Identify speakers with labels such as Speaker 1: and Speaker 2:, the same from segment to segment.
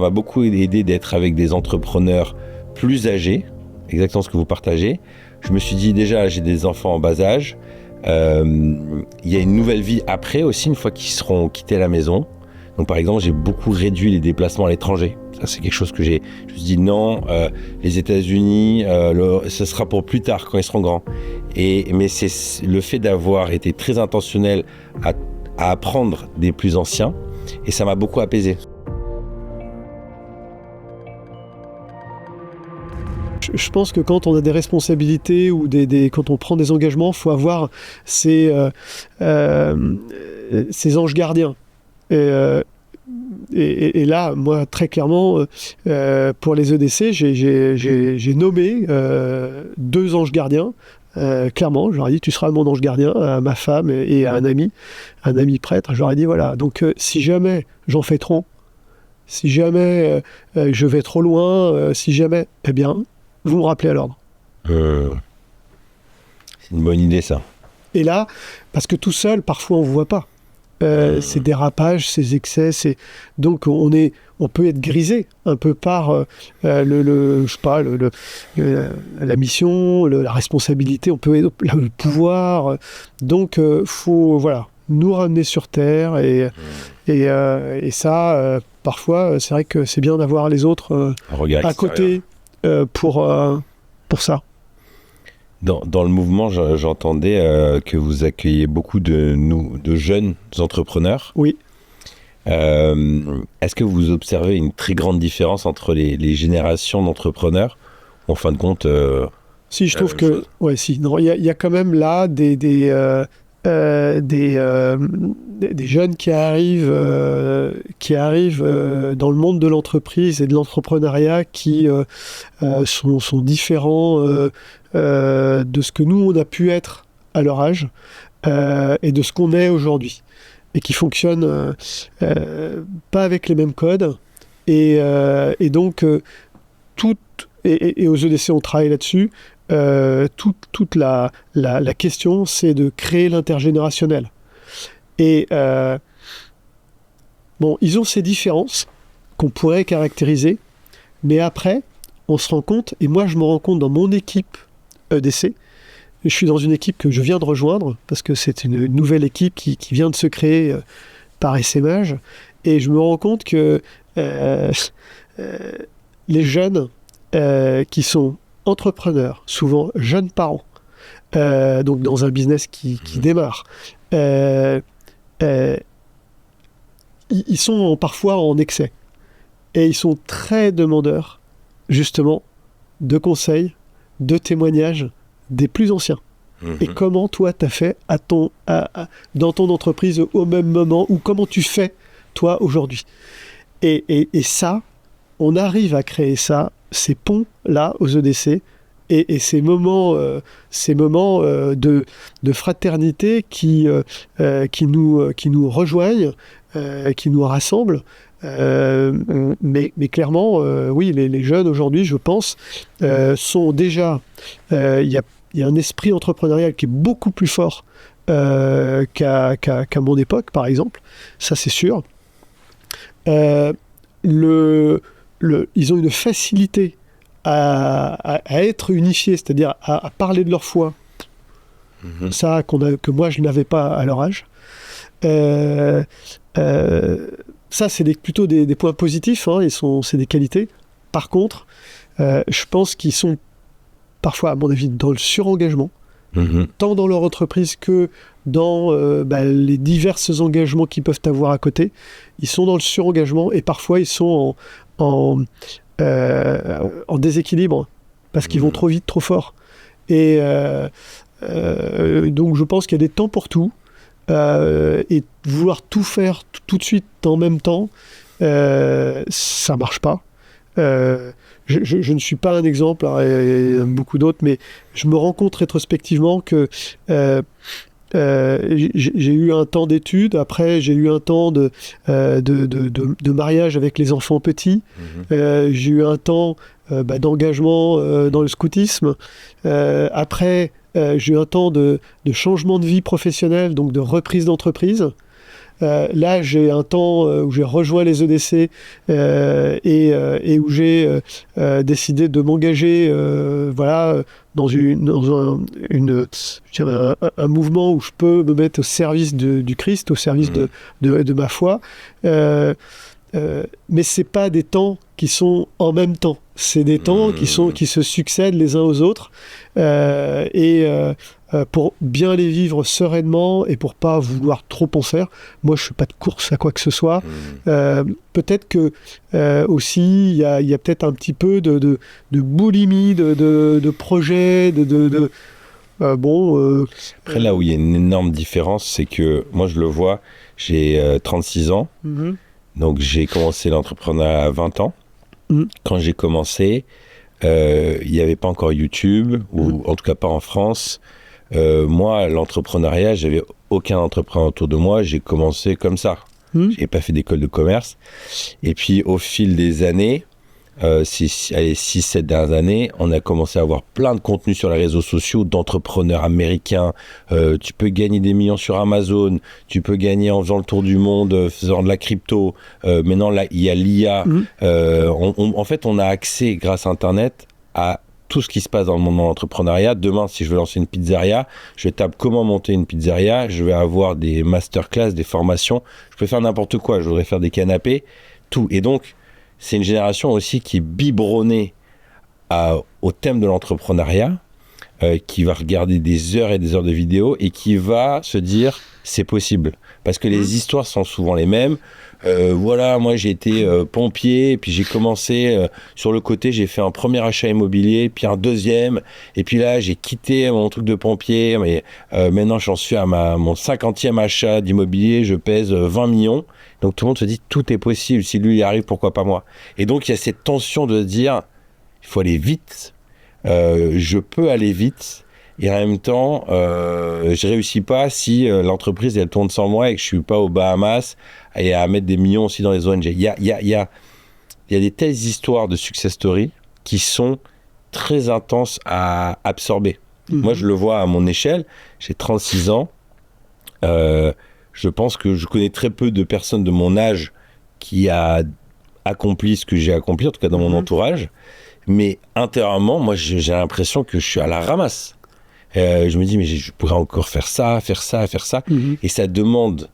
Speaker 1: m'a beaucoup aidé d'être avec des entrepreneurs plus âgés, exactement ce que vous partagez. Je me suis dit déjà, j'ai des enfants en bas âge. Il y a une nouvelle vie après aussi, une fois qu'ils seront quittés la maison. Donc par exemple, j'ai beaucoup réduit les déplacements à l'étranger. Ça, c'est quelque chose que je me suis dit non, les États-Unis, ce sera pour plus tard quand ils seront grands. Mais c'est le fait d'avoir été très intentionnel à apprendre des plus anciens, et ça m'a beaucoup apaisé.
Speaker 2: Je pense que quand on a des responsabilités ou quand on prend des engagements, il faut avoir ces anges gardiens. Et là, moi, très clairement, pour les EDC, j'ai nommé 2 anges gardiens. Clairement, je leur ai dit, tu seras mon ange gardien, à ma femme et à un ami prêtre. Je leur ai dit, voilà, donc si jamais j'en fais trop, si jamais je vais trop loin, si jamais, eh bien, vous me rappelez à l'ordre.
Speaker 1: C'est une bonne idée, ça.
Speaker 2: Et là, parce que tout seul, parfois, on ne voit pas. Ces dérapages, ces excès, donc on peut être grisé un peu par la mission, la responsabilité, on peut être le pouvoir. Donc faut nous ramener sur terre et ça parfois c'est vrai que c'est bien d'avoir les autres à côté pour ça.
Speaker 1: Dans le mouvement, j'entendais que vous accueillez beaucoup de jeunes entrepreneurs.
Speaker 2: Oui.
Speaker 1: Est-ce que vous observez une très grande différence entre les générations d'entrepreneurs? En fin de compte,
Speaker 2: si, je trouve que... Ouais, si. Il y a quand même là des jeunes qui arrivent dans le monde de l'entreprise et de l'entrepreneuriat qui sont différents de ce que nous on a pu être à leur âge et de ce qu'on est aujourd'hui, et qui fonctionnent pas avec les mêmes codes, et donc et aux EDC on travaille là-dessus. Toute la question, c'est de créer l'intergénérationnel. Et ils ont ces différences qu'on pourrait caractériser, mais après, on se rend compte, et moi je me rends compte dans mon équipe EDC, je suis dans une équipe que je viens de rejoindre, parce que c'est une nouvelle équipe qui vient de se créer par SMH, et je me rends compte que les jeunes qui sont entrepreneurs, souvent jeunes parents, donc dans un business qui démarre, ils sont parfois en excès, et ils sont très demandeurs justement de conseils, de témoignages des plus anciens. Et comment toi t'as fait dans ton entreprise au même moment, ou comment tu fais toi aujourd'hui, et ça, on arrive à créer ça, ces ponts là aux EDC, et ces moments de fraternité qui nous rejoignent, qui nous rassemblent. Mais clairement, oui, les jeunes aujourd'hui, je pense, sont déjà... Il y a un esprit entrepreneurial qui est beaucoup plus fort qu'à mon époque, par exemple. Ça, c'est sûr. Ils ont une facilité à être unifiés, c'est-à-dire à parler de leur foi. Ça, que moi, je n'avais pas à leur âge. Ça, c'est plutôt des points positifs, hein, c'est des qualités. Par contre, je pense qu'ils sont parfois, à mon avis, dans le surengagement, tant dans leur entreprise que dans les divers engagements qu'ils peuvent avoir à côté. Ils sont dans le surengagement, et parfois ils sont en déséquilibre, parce qu'ils vont trop vite, trop fort. Et donc je pense qu'il y a des temps pour tout, et vouloir tout faire tout de suite en même temps, ça marche pas. Je ne suis pas un exemple, hein, et beaucoup d'autres, mais je me rends compte rétrospectivement que j'ai eu un temps d'études, après j'ai eu un temps de mariage avec les enfants petits, j'ai eu un temps d'engagement dans le scoutisme, après j'ai eu un temps de changement de vie professionnelle, donc de reprise d'entreprise. là, j'ai un temps où j'ai rejoint les EDC et où j'ai décidé de m'engager dans un mouvement où je peux me mettre au service du Christ, au service de ma foi. Mais c'est pas des temps qui sont en même temps. C'est des temps qui se succèdent les uns aux autres. Pour bien les vivre sereinement et pour pas vouloir trop en faire, moi je fais pas de course à quoi que ce soit. Peut-être que aussi il y a peut-être un petit peu de boulimie, de projet,
Speaker 1: Après, là où il y a une énorme différence, c'est que moi je le vois, j'ai 36 ans, donc j'ai commencé l'entrepreneuriat à 20 ans. Quand j'ai commencé, il n'y avait pas encore YouTube, ou en tout cas pas en France. Moi, l'entrepreneuriat, j'avais aucun entrepreneur autour de moi, j'ai commencé comme ça. J'ai pas fait d'école de commerce. Et puis au fil des années, 6-7 dernières années, on a commencé à avoir plein de contenus sur les réseaux sociaux d'entrepreneurs américains. Tu peux gagner des millions sur Amazon, tu peux gagner en faisant le tour du monde, faisant de la crypto. Maintenant, là, il y a l'IA. En fait, on a accès, grâce à Internet, à tout ce qui se passe dans le monde de l'entrepreneuriat. Demain, si je veux lancer une pizzeria, je tape comment monter une pizzeria, je vais avoir des masterclass, des formations. Je peux faire n'importe quoi. Je voudrais faire des canapés, tout. Et donc, c'est une génération aussi qui est biberonnée au thème de l'entrepreneuriat, qui va regarder des heures et des heures de vidéos et qui va se dire c'est possible. Parce que les histoires sont souvent les mêmes. Voilà, moi j'ai été pompier, puis j'ai commencé sur le côté, j'ai fait un premier achat immobilier, puis un deuxième, et puis là j'ai quitté mon truc de pompier, mais maintenant j'en suis à mon 50e achat d'immobilier, je pèse 20 millions. Donc tout le monde se dit tout est possible, si lui y arrive, pourquoi pas moi. Et donc il y a cette tension de dire il faut aller vite, je peux aller vite, et en même temps je réussis pas si l'entreprise elle tourne sans moi et que je suis pas aux Bahamas et à mettre des millions aussi dans les ONG. Il y a des telles histoires de success story qui sont très intenses à absorber. Moi je le vois à mon échelle, j'ai 36 ans, je pense que je connais très peu de personnes de mon âge qui a accompli ce que j'ai accompli, en tout cas dans mon entourage. Mais intérieurement, moi, j'ai l'impression que je suis à la ramasse. Je me dis, mais je pourrais encore faire ça. Et ça demande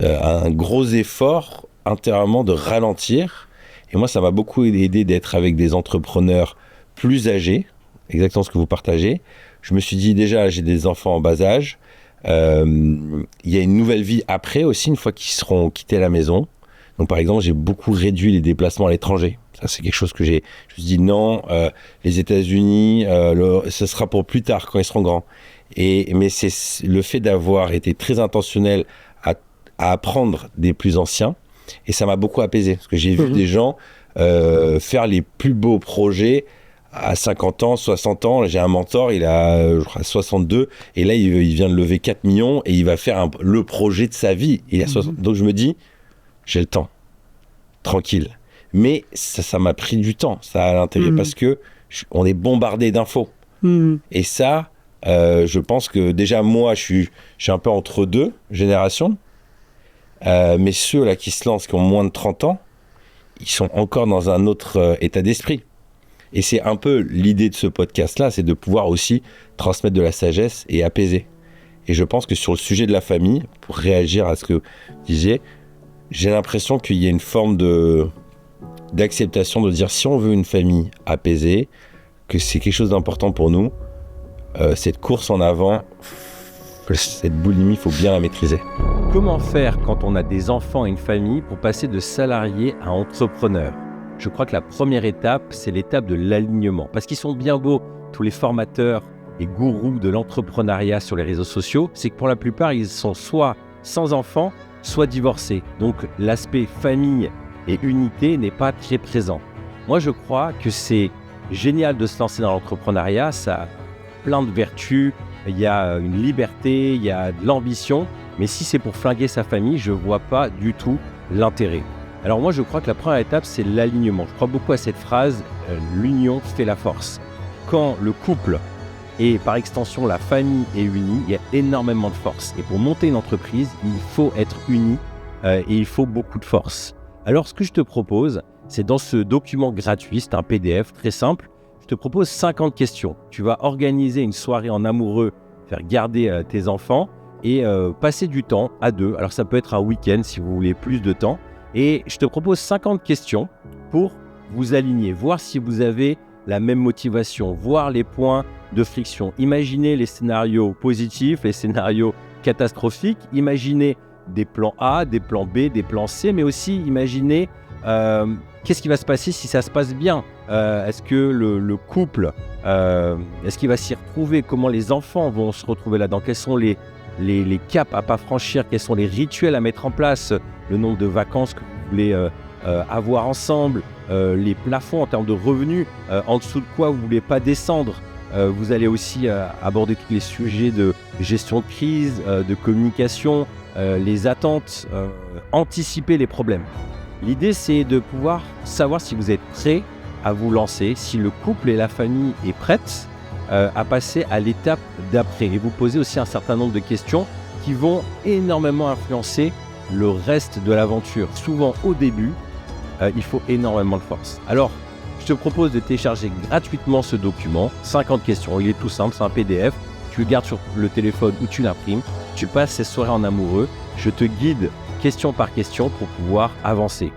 Speaker 1: un gros effort intérieurement de ralentir. Et moi, ça m'a beaucoup aidé d'être avec des entrepreneurs plus âgés, exactement ce que vous partagez. Je me suis dit, déjà, j'ai des enfants en bas âge. Il y a une nouvelle vie après aussi, une fois qu'ils seront quittés la maison. Donc par exemple, j'ai beaucoup réduit les déplacements à l'étranger. Ça, c'est quelque chose que je me suis dit non, les États-Unis, ce sera pour plus tard quand ils seront grands. Mais c'est le fait d'avoir été très intentionnel à apprendre des plus anciens, et ça m'a beaucoup apaisé parce que j'ai vu des gens faire les plus beaux projets à 50 ans, 60 ans. J'ai un mentor, il a je crois 62, et là il vient de lever 4 millions et il va faire le projet de sa vie. Il a 60, donc je me dis, j'ai le temps, tranquille. Mais ça m'a pris du temps, ça a l'intérêt, parce que on est bombardé d'infos. Et ça, je pense que déjà moi, je suis un peu entre deux générations, mais ceux là qui se lancent, qui ont moins de 30 ans, ils sont encore dans un autre état d'esprit. Et c'est un peu l'idée de ce podcast-là, c'est de pouvoir aussi transmettre de la sagesse et apaiser. Et je pense que sur le sujet de la famille, pour réagir à ce que vous disiez, j'ai l'impression qu'il y a une forme d'acceptation de dire si on veut une famille apaisée, que c'est quelque chose d'important pour nous, cette course en avant, cette boulimie, il faut bien la maîtriser.
Speaker 3: Comment faire quand on a des enfants et une famille pour passer de salarié à entrepreneur ? Je crois que la première étape, c'est l'étape de l'alignement. Parce qu'ils sont bien beaux, tous les formateurs et gourous de l'entrepreneuriat sur les réseaux sociaux, c'est que pour la plupart, ils sont soit sans enfants, soit divorcés. Donc l'aspect famille et unité n'est pas très présent. Moi, je crois que c'est génial de se lancer dans l'entrepreneuriat. Ça a plein de vertus, il y a une liberté, il y a de l'ambition. Mais si c'est pour flinguer sa famille, je ne vois pas du tout l'intérêt. Alors moi, je crois que la première étape, c'est l'alignement. Je crois beaucoup à cette phrase, l'union fait la force. Quand le couple et par extension la famille est unie, il y a énormément de force. Et pour monter une entreprise, il faut être uni et il faut beaucoup de force. Alors ce que je te propose, c'est dans ce document gratuit, c'est un PDF très simple, je te propose 50 questions. Tu vas organiser une soirée en amoureux, faire garder tes enfants et passer du temps à deux. Alors ça peut être un week-end si vous voulez plus de temps. Et je te propose 50 questions pour vous aligner, voir si vous avez la même motivation, voir les points de friction. Imaginez les scénarios positifs, les scénarios catastrophiques. Imaginez des plans A, des plans B, des plans C, mais aussi imaginez qu'est-ce qui va se passer si ça se passe bien. Est-ce que le couple, est-ce qu'il va s'y retrouver? Comment les enfants vont se retrouver là-dedans? Quels sont les caps à pas franchir? Quels sont les rituels à mettre en place? Le nombre de vacances que vous voulez avoir ensemble, les plafonds en termes de revenus, en dessous de quoi vous ne voulez pas descendre. Vous allez aussi aborder tous les sujets de gestion de crise, de communication, les attentes, anticiper les problèmes. L'idée, c'est de pouvoir savoir si vous êtes prêt à vous lancer, si le couple et la famille est prête à passer à l'étape d'après. Et vous posez aussi un certain nombre de questions qui vont énormément influencer le reste de l'aventure. Souvent, au début, il faut énormément de force. Alors, je te propose de télécharger gratuitement ce document, 50 questions. Il est tout simple, c'est un PDF. Tu le gardes sur le téléphone ou tu l'imprimes. Tu passes ces soirées en amoureux. Je te guide question par question pour pouvoir avancer.